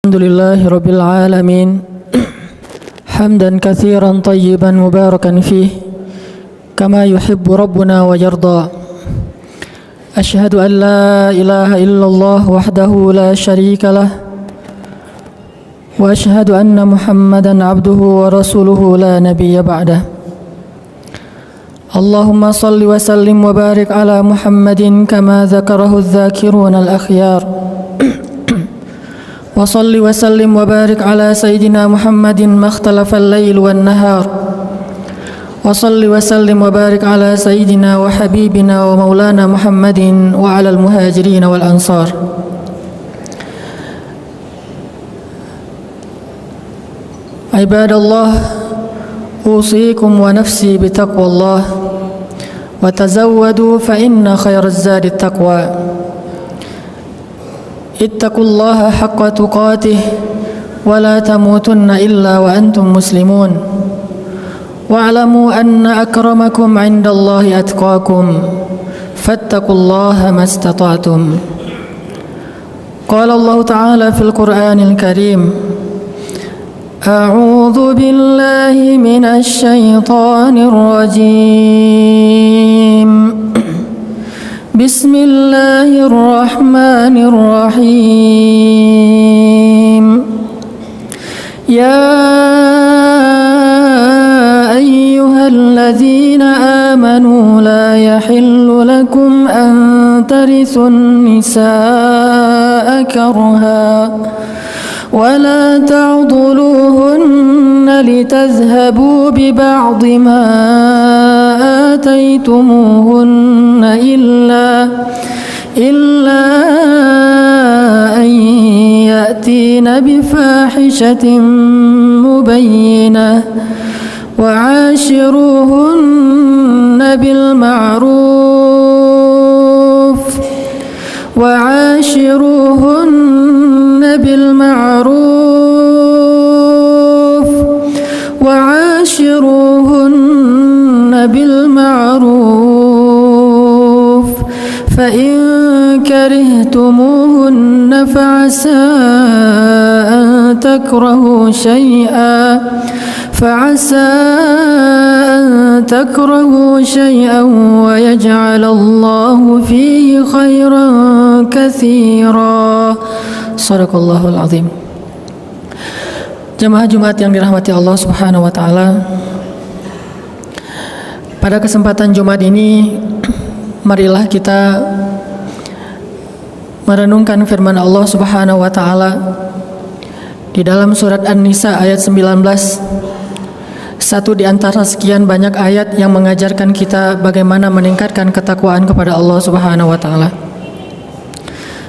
الحمد لله رب العالمين حمدا كثيرا طيبا مباركا فيه كما يحب ربنا ويرضى. أشهد أن لا إله إلا الله وحده لا شريك له وأشهد أن محمدا عبده ورسوله لا نبي بعده. اللهم صل وسلم وبارك على محمد كما ذكره الذاكرون الأخيار وصل وسلم وبارك على سيدنا محمد ما اختلف الليل والنهار وصل وسلم وبارك على سيدنا وحبيبنا ومولانا محمد وعلى المهاجرين والأنصار. عباد الله، أوصيكم ونفسي بتقوى الله وتزودوا فإن خير الزاد التقوى. اتقوا الله حق تقاته ولا تموتن إلا وأنتم مسلمون واعلموا أن أكرمكم عند الله أتقاكم فاتقوا الله ما استطعتم. قال الله تعالى في القرآن الكريم: أعوذ بالله من الشيطان الرجيم. بسم الله الرحمن الرحيم. يا أيها الذين آمنوا لا يحل لكم أن ترثوا النساء كرها ولا تعضلوهن لتذهبوا ببعض ما آتيتموهن إلا أن يأتين بفاحشة مبينة وعاشروهن بالمعروف فإن كرهتموهن فعسى أن تكرهوا شيئا ويجعل الله فيه خيرا كثيرا. Sadaqallahul azim. Jemaah Jumat yang dirahmati Allah Subhanahu wa taala. Pada kesempatan Jumat ini, marilah kita merenungkan firman Allah Subhanahu wa taala di dalam surat An-Nisa ayat 19. Satu di antara sekian banyak ayat yang mengajarkan kita bagaimana meningkatkan ketakwaan kepada Allah Subhanahu wa taala.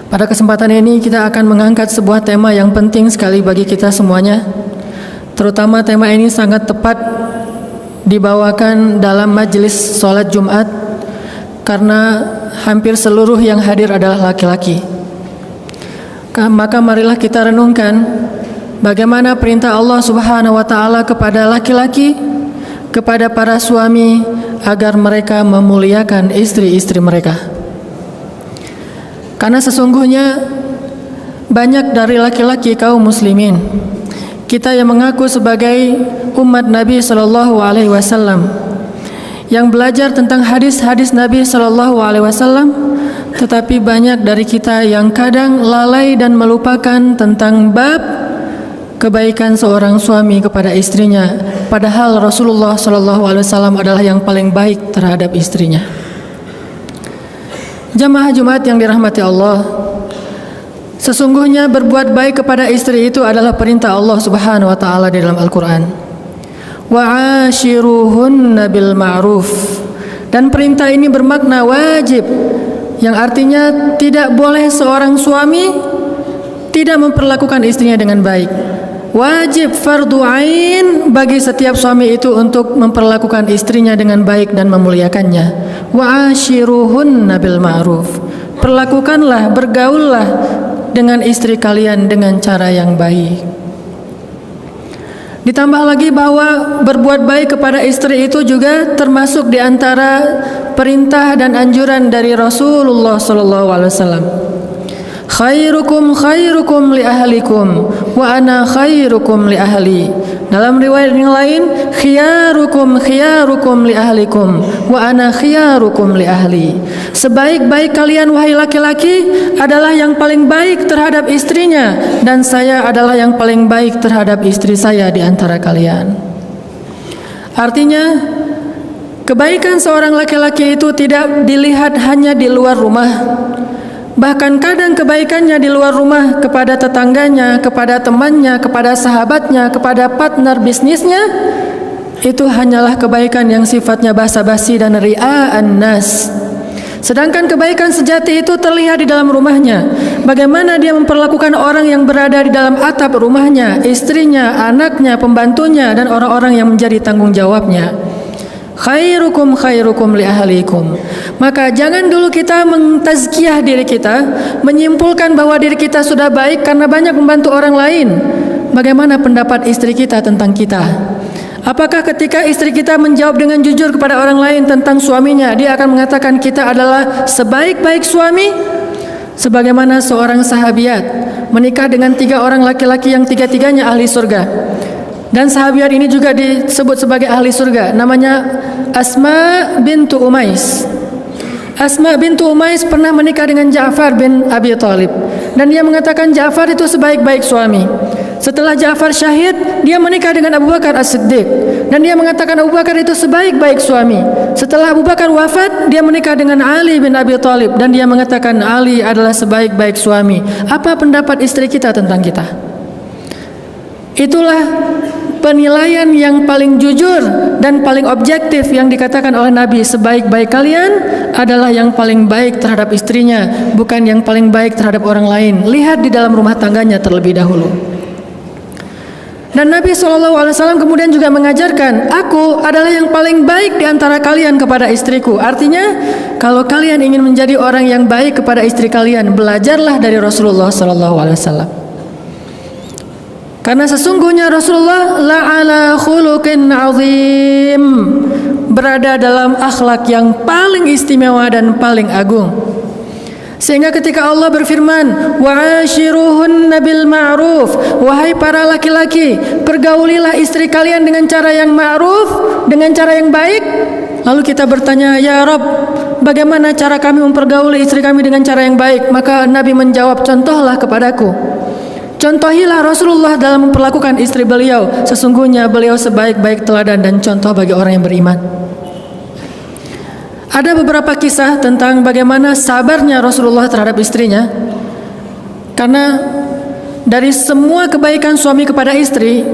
Pada kesempatan ini kita akan mengangkat sebuah tema yang penting sekali bagi kita semuanya. Terutama tema ini sangat tepat dibawakan dalam majelis sholat Jumat karena hampir seluruh yang hadir adalah laki-laki. Maka marilah kita renungkan bagaimana perintah Allah Subhanahu wa taala kepada laki-laki, kepada para suami agar mereka memuliakan istri-istri mereka. Karena sesungguhnya banyak dari laki-laki kaum muslimin, kita yang mengaku sebagai umat Nabi sallallahu alaihi wasallam, yang belajar tentang hadis-hadis Nabi sallallahu alaihi wasallam, tetapi banyak dari kita yang kadang lalai dan melupakan tentang bab kebaikan seorang suami kepada istrinya, padahal Rasulullah sallallahu alaihi wasallam adalah yang paling baik terhadap istrinya. Jamaah Jumat yang dirahmati Allah, sesungguhnya berbuat baik kepada istri itu adalah perintah Allah Subhanahu wa taala di dalam Al-Qur'an. Wa'ashiruhunna bil ma'ruf. Dan perintah ini bermakna wajib, yang artinya tidak boleh seorang suami tidak memperlakukan istrinya dengan baik. Wajib fardu ain bagi setiap suami itu untuk memperlakukan istrinya dengan baik dan memuliakannya. Wa'ashiruhunna bil ma'ruf. Perlakukanlah, bergaullah dengan istri kalian dengan cara yang baik. Ditambah lagi bahwa berbuat baik kepada istri itu juga termasuk di antara perintah dan anjuran dari Rasulullah sallallahu alaihi wasallam. khairukum khairukum li ahlikum wa ana khairukum li ahli. Dalam riwayat yang lain, khiyarukum khiyarukum li ahlikum wa ana khiyarukum li ahli. Sebaik-baik kalian wahai laki-laki adalah yang paling baik terhadap istrinya, dan saya adalah yang paling baik terhadap istri saya di antara kalian. Artinya, kebaikan seorang laki-laki itu tidak dilihat hanya di luar rumah. Bahkan kadang kebaikannya di luar rumah kepada tetangganya, kepada temannya, kepada sahabatnya, kepada partner bisnisnya, itu hanyalah kebaikan yang sifatnya basa-basi dan ria'an nas. Sedangkan kebaikan sejati itu terlihat di dalam rumahnya. Bagaimana dia memperlakukan orang yang berada di dalam atap rumahnya, istrinya, anaknya, pembantunya, dan orang-orang yang menjadi tanggung jawabnya. Khairukum khairukum li ahlikum. Maka jangan dulu kita mentazkiyah diri kita, menyimpulkan bahwa diri kita sudah baik karena banyak membantu orang lain. Bagaimana pendapat istri kita tentang kita? Apakah ketika istri kita menjawab dengan jujur kepada orang lain tentang suaminya, dia akan mengatakan kita adalah sebaik-baik suami? Sebagaimana seorang sahabiat menikah dengan 3 orang laki-laki yang tiga-tiganya ahli surga. Dan sahabiat ini juga disebut sebagai ahli surga. Namanya Asma bintu Umais. Asma bintu Umais pernah menikah dengan Ja'far bin Abi Thalib, dan dia mengatakan Ja'far itu sebaik-baik suami. Setelah Ja'far syahid, dia menikah dengan Abu Bakar As-Siddiq, dan dia mengatakan Abu Bakar itu sebaik-baik suami. Setelah Abu Bakar wafat, dia menikah dengan Ali bin Abi Thalib, dan dia mengatakan Ali adalah sebaik-baik suami. Apa pendapat istri kita tentang kita? Itulah penilaian yang paling jujur dan paling objektif yang dikatakan oleh Nabi. Sebaik-baik kalian adalah yang paling baik terhadap istrinya, bukan yang paling baik terhadap orang lain. Lihat di dalam rumah tangganya terlebih dahulu. Dan Nabi SAW kemudian juga mengajarkan, aku adalah yang paling baik di antara kalian kepada istriku. Artinya, kalau kalian ingin menjadi orang yang baik kepada istri kalian, belajarlah dari Rasulullah SAW. Karena sesungguhnya Rasulullah la'ala khuluqin azim, berada dalam akhlak yang paling istimewa dan paling agung. Sehingga ketika Allah berfirman, wa'ashiruhunna bil ma'ruf, wahai para laki-laki, pergaulilah istri kalian dengan cara yang ma'ruf, dengan cara yang baik. Lalu kita bertanya, ya Rabb, bagaimana cara kami mempergauli istri kami dengan cara yang baik? Maka Nabi menjawab, contohlah kepadaku. Contohilah Rasulullah dalam memperlakukan istri beliau. Sesungguhnya beliau sebaik-baik teladan dan contoh bagi orang yang beriman. Ada beberapa kisah tentang bagaimana sabarnya Rasulullah terhadap istrinya. Karena dari semua kebaikan suami kepada istri,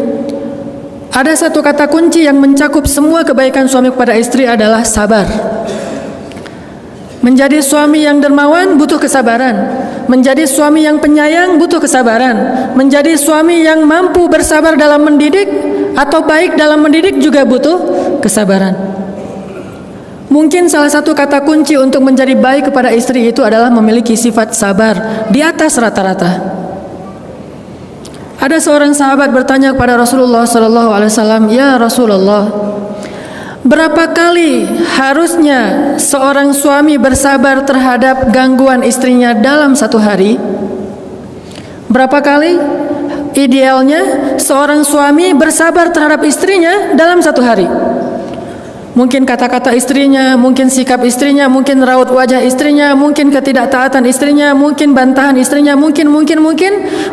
ada satu kata kunci yang mencakup semua kebaikan suami kepada istri adalah sabar. Menjadi suami yang dermawan butuh kesabaran. Menjadi suami yang penyayang butuh kesabaran. Menjadi suami yang mampu bersabar dalam mendidik atau baik dalam mendidik juga butuh kesabaran. Mungkin salah satu kata kunci untuk menjadi baik kepada istri itu adalah memiliki sifat sabar di atas rata-rata. Ada seorang sahabat bertanya kepada Rasulullah SAW, ya Rasulullah, berapa kali harusnya seorang suami bersabar terhadap gangguan istrinya dalam satu hari? Berapa kali idealnya seorang suami bersabar terhadap istrinya dalam satu hari? Mungkin kata-kata istrinya, mungkin sikap istrinya, mungkin raut wajah istrinya, mungkin ketidaktaatan istrinya, mungkin bantahan istrinya, mungkin.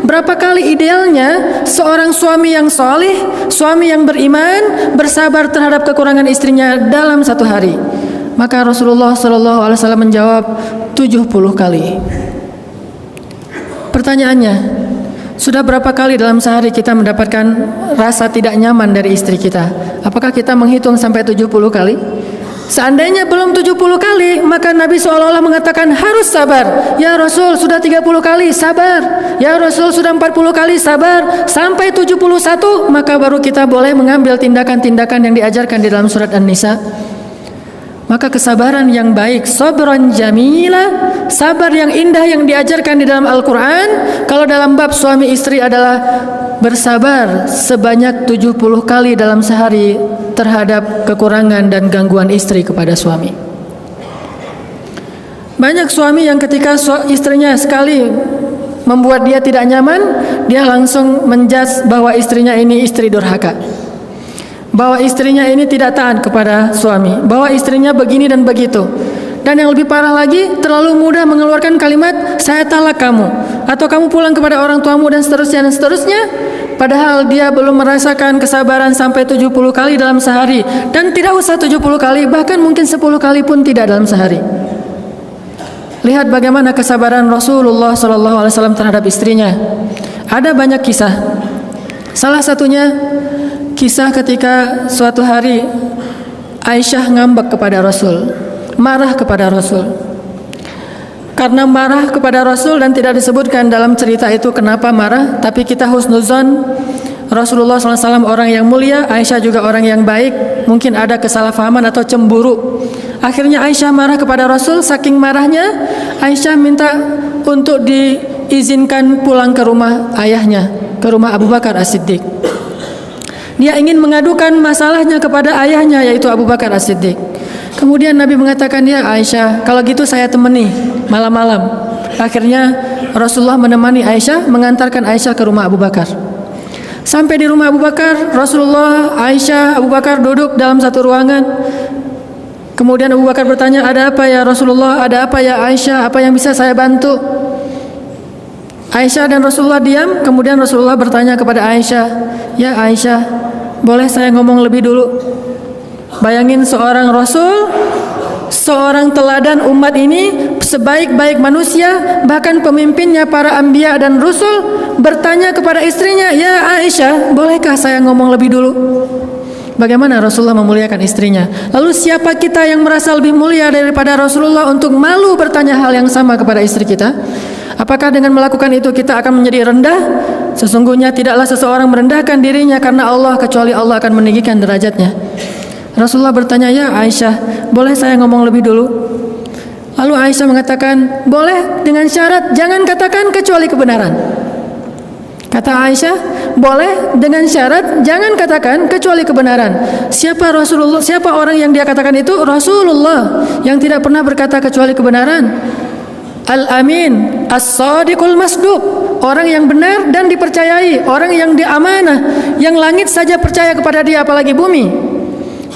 Berapa kali idealnya seorang suami yang saleh, suami yang beriman, bersabar terhadap kekurangan istrinya dalam satu hari? Maka Rasulullah SAW menjawab 70 kali. Pertanyaannya, sudah berapa kali dalam sehari kita mendapatkan rasa tidak nyaman dari istri kita? Apakah kita menghitung sampai 70 kali? Seandainya belum 70 kali, maka Nabi seolah-olah mengatakan harus sabar. Ya Rasul, sudah 30 kali, sabar. Ya Rasul, sudah 40 kali, sabar. Sampai 71, maka baru kita boleh mengambil tindakan-tindakan yang diajarkan di dalam surat An-Nisa. Maka kesabaran yang baik, sabran jamila, sabar yang indah yang diajarkan di dalam Al-Quran, kalau dalam bab suami istri adalah bersabar sebanyak 70 kali dalam sehari terhadap kekurangan dan gangguan istri kepada suami. Banyak suami yang ketika istrinya sekali membuat dia tidak nyaman, dia langsung menjudge bahwa istrinya ini istri durhaka, bahwa istrinya ini tidak taat kepada suami, bahwa istrinya begini dan begitu. Dan yang lebih parah lagi, terlalu mudah mengeluarkan kalimat saya talak kamu, atau kamu pulang kepada orang tuamu, dan seterusnya dan seterusnya. Padahal dia belum merasakan kesabaran sampai 70 kali dalam sehari. Dan tidak usah 70 kali, bahkan mungkin 10 kali pun tidak dalam sehari. Lihat bagaimana kesabaran Rasulullah SAW terhadap istrinya. Ada banyak kisah. Salah satunya kisah ketika suatu hari Aisyah ngambek kepada Rasul, marah kepada Rasul. Karena marah kepada Rasul dan tidak disebutkan dalam cerita itu kenapa marah, tapi kita husnuzon Rasulullah SAW orang yang mulia, Aisyah juga orang yang baik. Mungkin ada kesalahpahaman atau cemburu. Akhirnya Aisyah marah kepada Rasul. Saking marahnya, Aisyah minta untuk diizinkan pulang ke rumah ayahnya, ke rumah Abu Bakar As-Siddiq. Dia ingin mengadukan masalahnya kepada ayahnya, yaitu Abu Bakar As-Siddiq. Kemudian Nabi mengatakan, ya Aisyah, kalau gitu saya temani malam-malam. Akhirnya Rasulullah menemani Aisyah, mengantarkan Aisyah ke rumah Abu Bakar. Sampai di rumah Abu Bakar, Rasulullah, Aisyah, Abu Bakar duduk dalam satu ruangan. Kemudian Abu Bakar bertanya, ada apa ya Rasulullah, ada apa ya Aisyah, apa yang bisa saya bantu? Aisyah dan Rasulullah diam. Kemudian Rasulullah bertanya kepada Aisyah, ya Aisyah, boleh saya ngomong lebih dulu? Bayangin seorang Rasul, seorang teladan umat ini, sebaik-baik manusia, bahkan pemimpinnya para anbiya dan rasul, bertanya kepada istrinya, ya Aisyah, bolehkah saya ngomong lebih dulu? Bagaimana Rasulullah memuliakan istrinya? Lalu siapa kita yang merasa lebih mulia daripada Rasulullah untuk malu bertanya hal yang sama kepada istri kita? Apakah dengan melakukan itu kita akan menjadi rendah? Sesungguhnya tidaklah seseorang merendahkan dirinya karena Allah, kecuali Allah akan meninggikan derajatnya. Rasulullah bertanya, ya Aisyah, boleh saya ngomong lebih dulu? Lalu Aisyah mengatakan, boleh, dengan syarat jangan katakan kecuali kebenaran. Kata Aisyah, boleh dengan syarat jangan katakan kecuali kebenaran. Siapa Rasulullah? Siapa orang yang dia katakan itu? Rasulullah, yang tidak pernah berkata kecuali kebenaran. Al-Amin, As-Sadiqul Masduq, orang yang benar dan dipercayai, orang yang diamanah, yang langit saja percaya kepada dia, apalagi bumi.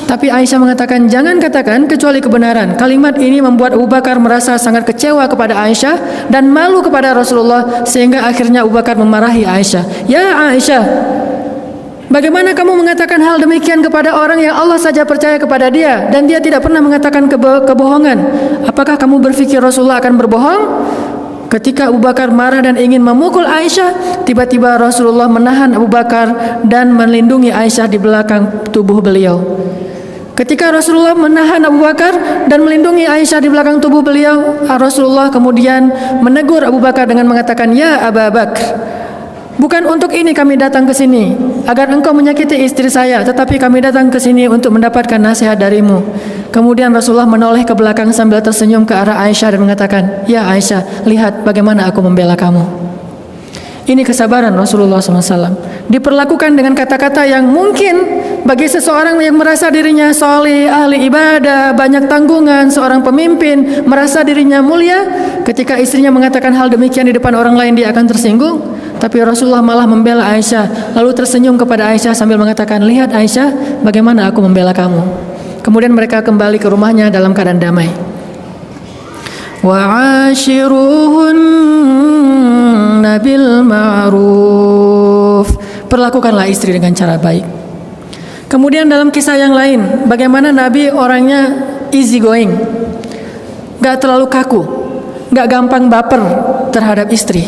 Tapi Aisyah mengatakan, jangan katakan kecuali kebenaran. Kalimat ini membuat Abu Bakar merasa sangat kecewa kepada Aisyah dan malu kepada Rasulullah, sehingga akhirnya Abu Bakar memarahi Aisyah. Ya Aisyah, bagaimana kamu mengatakan hal demikian kepada orang yang Allah saja percaya kepada dia dan dia tidak pernah mengatakan kebohongan? Apakah kamu berpikir Rasulullah akan berbohong? Ketika Abu Bakar marah dan ingin memukul Aisyah, tiba-tiba Rasulullah menahan Abu Bakar dan melindungi Aisyah di belakang tubuh beliau. Ketika Rasulullah menahan Abu Bakar dan melindungi Aisyah di belakang tubuh beliau, Rasulullah kemudian menegur Abu Bakar dengan mengatakan, ya Abu Bakar, bukan untuk ini kami datang ke sini, agar engkau menyakiti istri saya, tetapi kami datang ke sini untuk mendapatkan nasihat darimu. Kemudian Rasulullah menoleh ke belakang sambil tersenyum ke arah Aisyah dan mengatakan, ya Aisyah, lihat bagaimana aku membela kamu. Ini kesabaran Rasulullah SAW. Diperlakukan dengan kata-kata yang mungkin bagi seseorang yang merasa dirinya soleh, ahli ibadah, banyak tanggungan, seorang pemimpin, merasa dirinya mulia, ketika istrinya mengatakan hal demikian di depan orang lain, dia akan tersinggung. Tapi Rasulullah malah membela Aisyah, lalu tersenyum kepada Aisyah sambil mengatakan, lihat Aisyah, bagaimana aku membela kamu. Kemudian mereka kembali ke rumahnya dalam keadaan damai. Wa'ashiruhunna bil ma'ruf. Perlakukanlah istri dengan cara baik. Kemudian dalam kisah yang lain, bagaimana Nabi orangnya easy going, gak terlalu kaku, gak gampang baper terhadap istri.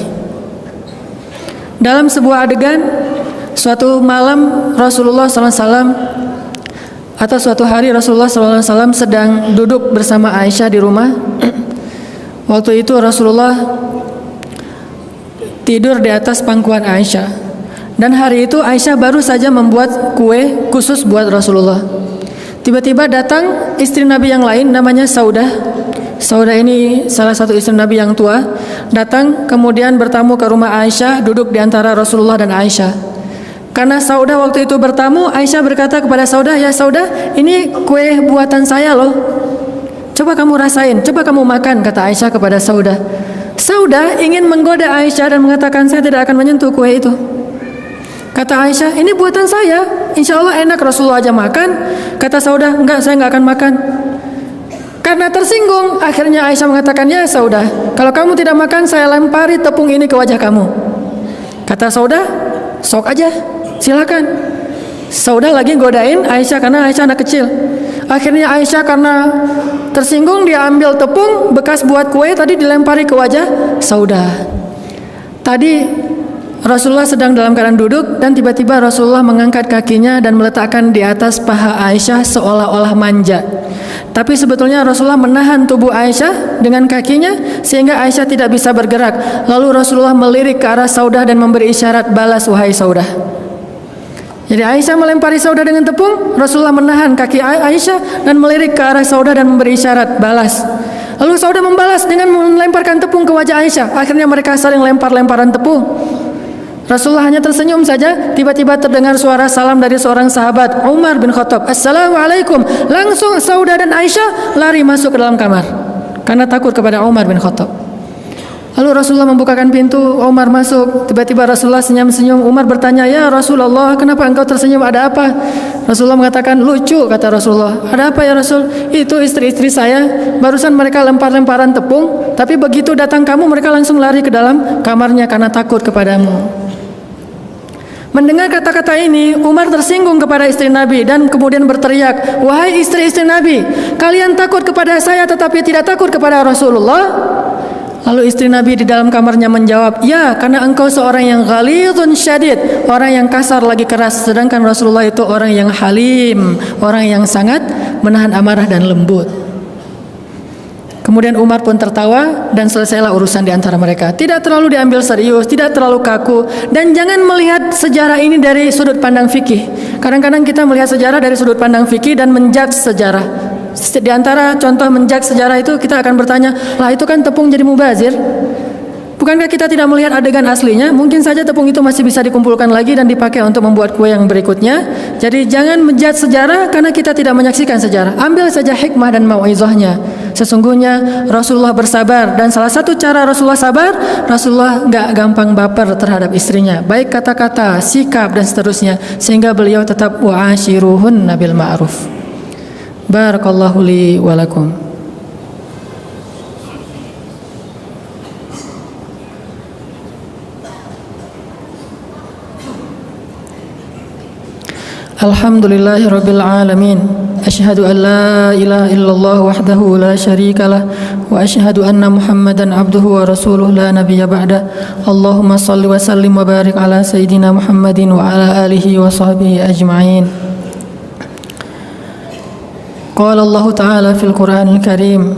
Dalam sebuah adegan, suatu malam Rasulullah SAW atau suatu hari Rasulullah SAW sedang duduk bersama Aisyah di rumah. Waktu itu Rasulullah tidur di atas pangkuan Aisyah. Dan hari itu Aisyah baru saja membuat kue khusus buat Rasulullah. Tiba-tiba datang istri Nabi yang lain, namanya Saudah. Saudah ini salah satu istri Nabi yang tua. Datang kemudian bertamu ke rumah Aisyah, duduk di antara Rasulullah dan Aisyah. Karena Saudah waktu itu bertamu, Aisyah berkata kepada Saudah, ya Saudah, ini kue buatan saya loh. Coba kamu rasain, coba kamu makan, kata Aisyah kepada Saudah. Saudah ingin menggoda Aisyah dan mengatakan, saya tidak akan menyentuh kue itu. Kata Aisyah, ini buatan saya, insya Allah enak, Rasulullah aja makan. Kata Saudah, enggak, saya enggak akan makan. Karena tersinggung, akhirnya Aisyah mengatakan, ya Saudah, kalau kamu tidak makan, saya lempari tepung ini ke wajah kamu. Kata Saudah, sok aja, silakan. Saudah lagi godain Aisyah karena Aisyah anak kecil. Akhirnya Aisyah karena tersinggung, dia ambil tepung bekas buat kue tadi dilempari ke wajah Saudah. Tadi Rasulullah sedang dalam keadaan duduk dan tiba-tiba Rasulullah mengangkat kakinya dan meletakkan di atas paha Aisyah seolah-olah manja. Tapi sebetulnya Rasulullah menahan tubuh Aisyah dengan kakinya sehingga Aisyah tidak bisa bergerak. Lalu Rasulullah melirik ke arah Saudah dan memberi isyarat, balas wahai Saudah. Jadi Aisyah melempari Saudah dengan tepung, Rasulullah menahan kaki Aisyah dan melirik ke arah Saudah dan memberi isyarat, balas. Lalu Saudah membalas dengan melemparkan tepung ke wajah Aisyah. Akhirnya mereka saling lempar-lemparan tepung. Rasulullah hanya tersenyum saja. Tiba-tiba terdengar suara salam dari seorang sahabat, Umar bin Khattab. Assalamualaikum. Langsung Saudah dan Aisyah lari masuk ke dalam kamar karena takut kepada Umar bin Khattab. Lalu Rasulullah membukakan pintu, Umar masuk. Tiba-tiba Rasulullah senyum-senyum. Umar bertanya, ya Rasulullah, kenapa engkau tersenyum, ada apa? Rasulullah mengatakan, lucu, kata Rasulullah. Ada apa ya Rasul? Itu istri-istri saya, barusan mereka lempar-lemparan tepung, tapi begitu datang kamu, mereka langsung lari ke dalam kamarnya karena takut kepadamu. Mendengar kata-kata ini, Umar tersinggung kepada istri Nabi dan kemudian berteriak, wahai istri-istri Nabi, kalian takut kepada saya tetapi tidak takut kepada Rasulullah? Lalu istri Nabi di dalam kamarnya menjawab, ya, karena engkau seorang yang ghalidhun syadid, orang yang kasar lagi keras, sedangkan Rasulullah itu orang yang halim, orang yang sangat menahan amarah dan lembut. Kemudian Umar pun tertawa dan selesailah urusan di antara mereka. Tidak terlalu diambil serius, tidak terlalu kaku, dan jangan melihat sejarah ini dari sudut pandang fikih. Kadang-kadang kita melihat sejarah dari sudut pandang fikih dan menjudge sejarah. Di antara contoh menjudge sejarah itu kita akan bertanya, lah itu kan tepung jadi mubazir. Bukankah kita tidak melihat adegan aslinya? Mungkin saja tepung itu masih bisa dikumpulkan lagi dan dipakai untuk membuat kue yang berikutnya. Jadi jangan menjudge sejarah karena kita tidak menyaksikan sejarah. Ambil saja hikmah dan mau'izahnya. Sesungguhnya Rasulullah bersabar, dan salah satu cara Rasulullah sabar, Rasulullah enggak gampang baper terhadap istrinya, baik kata-kata, sikap dan seterusnya, sehingga beliau tetap wa'ashiruhunna bil ma'ruf. Barakallahu li wa lakum. Alhamdulillahi rabbil alamin. Asyhadu an la ilaha illallah wahdahu la syarika lah, wa asyhadu anna Muhammadan abduhu wa rasuluh la nabiyya ba'da. Allahumma salli wa sallim wa barik ala sayyidina Muhammadin wa ala alihi wa sahbihi ajma'in. Qala Allah Ta'ala fil Qur'anil Karim,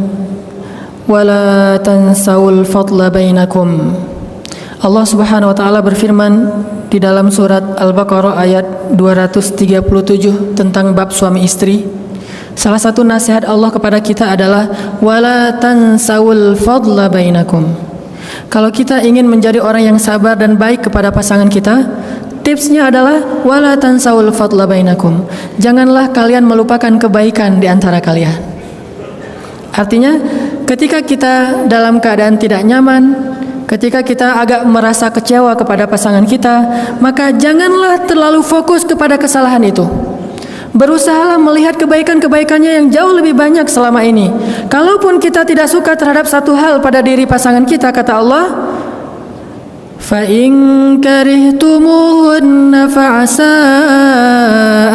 wa la tansawul fadla bainakum. Allah Subhanahu wa taala berfirman di dalam surat Al-Baqarah ayat 237 tentang bab suami istri. Salah satu nasihat Allah kepada kita adalah wala tansawul fadla bainakum. Kalau kita ingin menjadi orang yang sabar dan baik kepada pasangan kita, tipsnya adalah wala tansawul fadla bainakum. Janganlah kalian melupakan kebaikan di antara kalian. Artinya, ketika kita dalam keadaan tidak nyaman, ketika kita agak merasa kecewa kepada pasangan kita, maka janganlah terlalu fokus kepada kesalahan itu. Berusahalah melihat kebaikan-kebaikannya yang jauh lebih banyak selama ini. Kalaupun kita tidak suka terhadap satu hal pada diri pasangan kita, kata Allah, فَإِنْ كَرِهْتُمُوهُنَّ فَعَسَىٰ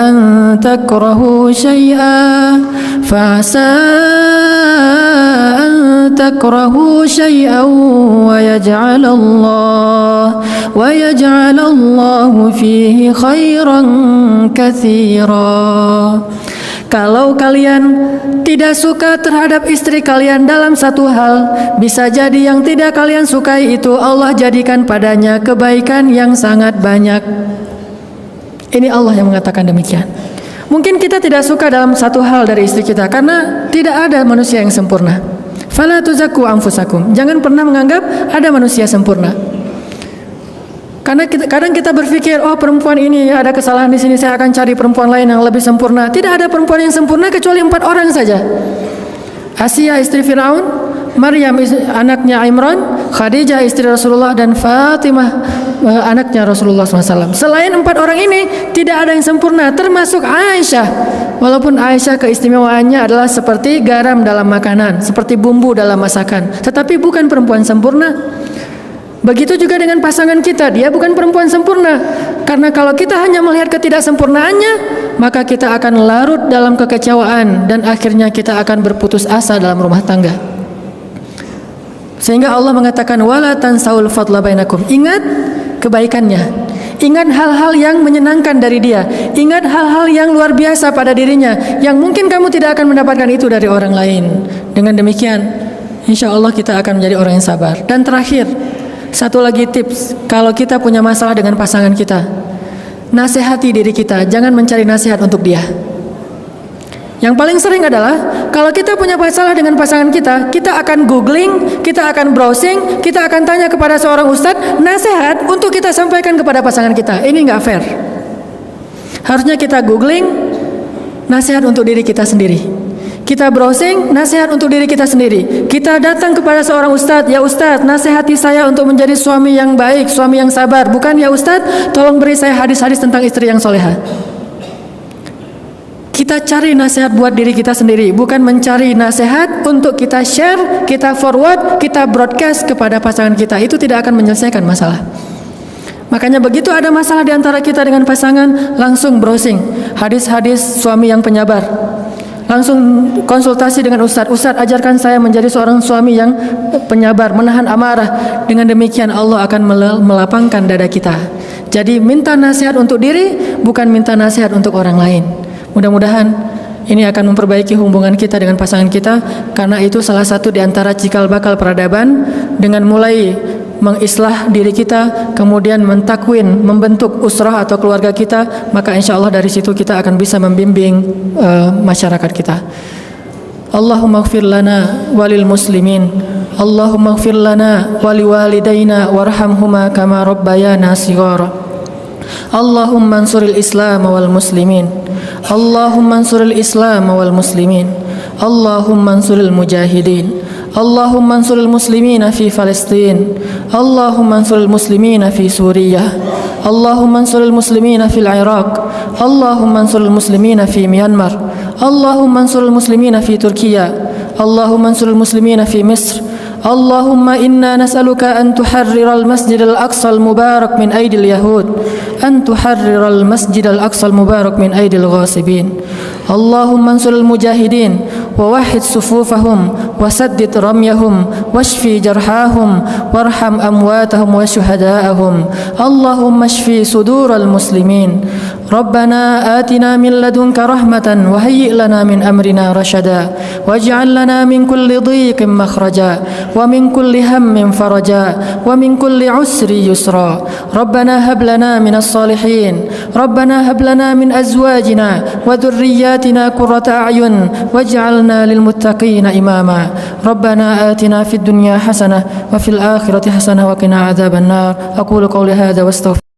أَنْ تَكْرَهُوا شَيْئًا وَيَجْعَلَ اللَّهُ فِيهِ خَيْرًا كَثِيرًا. Kalau kalian tidak suka terhadap istri kalian dalam satu hal, bisa jadi yang tidak kalian sukai itu Allah jadikan padanya kebaikan yang sangat banyak. Ini Allah yang mengatakan demikian. Mungkin kita tidak suka dalam satu hal dari istri kita karena tidak ada manusia yang sempurna. Fala tuzakku anfusakum. Jangan pernah menganggap ada manusia sempurna. Karena kadang kita berpikir, oh perempuan ini ada kesalahan di sini, saya akan cari perempuan lain yang lebih sempurna. Tidak ada perempuan yang sempurna kecuali 4 orang saja. Asia istri Fir'aun, Maryam anaknya Imran, Khadijah istri Rasulullah, dan Fatimah anaknya Rasulullah SAW. Selain 4 orang ini tidak ada yang sempurna, termasuk Aisyah. Walaupun Aisyah keistimewaannya adalah seperti garam dalam makanan, seperti bumbu dalam masakan, tetapi bukan perempuan sempurna. Begitu juga dengan pasangan kita, dia bukan perempuan sempurna. Karena kalau kita hanya melihat ketidaksempurnaannya, maka kita akan larut dalam kekecewaan dan akhirnya kita akan berputus asa dalam rumah tangga. Sehingga Allah mengatakan wala tansaul fadla bainakum. Ingat kebaikannya. Ingat hal-hal yang menyenangkan dari dia. Ingat hal-hal yang luar biasa pada dirinya yang mungkin kamu tidak akan mendapatkan itu dari orang lain. Dengan demikian, insya Allah kita akan menjadi orang yang sabar. Dan terakhir, satu lagi tips, kalau kita punya masalah dengan pasangan kita, nasihati diri kita, jangan mencari nasihat untuk dia. Yang paling sering adalah kalau kita punya masalah dengan pasangan kita, kita akan googling, kita akan browsing, kita akan tanya kepada seorang ustadz nasihat untuk kita sampaikan kepada pasangan kita. Ini nggak fair. Harusnya kita googling nasihat untuk diri kita sendiri. Kita browsing nasihat untuk diri kita sendiri. Kita datang kepada seorang ustadz, ya ustadz, nasihati saya untuk menjadi suami yang baik, suami yang sabar. Bukan ya ustadz, tolong beri saya hadis-hadis tentang istri yang soleha. Kita cari nasihat buat diri kita sendiri, bukan mencari nasihat untuk kita share, kita forward, kita broadcast kepada pasangan kita. Itu tidak akan menyelesaikan masalah. Makanya begitu ada masalah di antara kita dengan pasangan, langsung browsing hadis-hadis suami yang penyabar. Langsung konsultasi dengan ustadz. Ustadz, ajarkan saya menjadi seorang suami yang penyabar, menahan amarah. Dengan demikian Allah akan melapangkan dada kita. Jadi minta nasihat untuk diri, bukan minta nasihat untuk orang lain. Mudah-mudahan ini akan memperbaiki hubungan kita dengan pasangan kita, karena itu salah satu di antara cikal bakal peradaban. Dengan mulai mengislah diri kita, kemudian mentakwin, membentuk usrah atau keluarga kita, maka insya Allah dari situ kita akan bisa membimbing masyarakat kita. Allahumma ighfir lana walil muslimin, Allahumma ighfir lana wali walidayna warhamhuma kama rabbayana shighara. Allahumma ansuril islam wal muslimin, Allahumma ansuril islam wal muslimin, Allahumma ansuril mujahidin, Allahumma ansuril muslimina fi Palestin, Allahumma ansuril muslimina fi Suriah, Allahumma ansuril muslimina fil Iraq, Allahumma ansuril muslimina fi Myanmar, Allahumma ansuril muslimina fi Turkiya, Allahumma ansuril muslimina fi Misr. Allahumma inna nas'aluka an tuharriral masjidal aqsal mubarak min aidil yahud, an tuharriral masjidal aqsal mubarak min aidil ghasibin. Allahumma ansuril mujahidin wa wahhid sufufahum wa saddid ramyahum washfi jarhahum warham amwatahum wa syuhada'ahum. Allahumma shfi sudural muslimin. Rabbana atina min ladunka rahmatan wa hayyi' lana min amrina rashada waj'al lana min kulli dhiqin makhraja wa min kulli hammin faraja wa min kulli usri yusra. Rabbana hab lana minas salihin, Rabbana hab lana min azwajina wa dhurriyyatina qurrata a'yun waj'alna lil muttaqina imama. Rabbana atina fid dunya hasanah wa fil akhirati hasanah wa qina adzaban nar. Aqulu qawli hadza wa astaghfir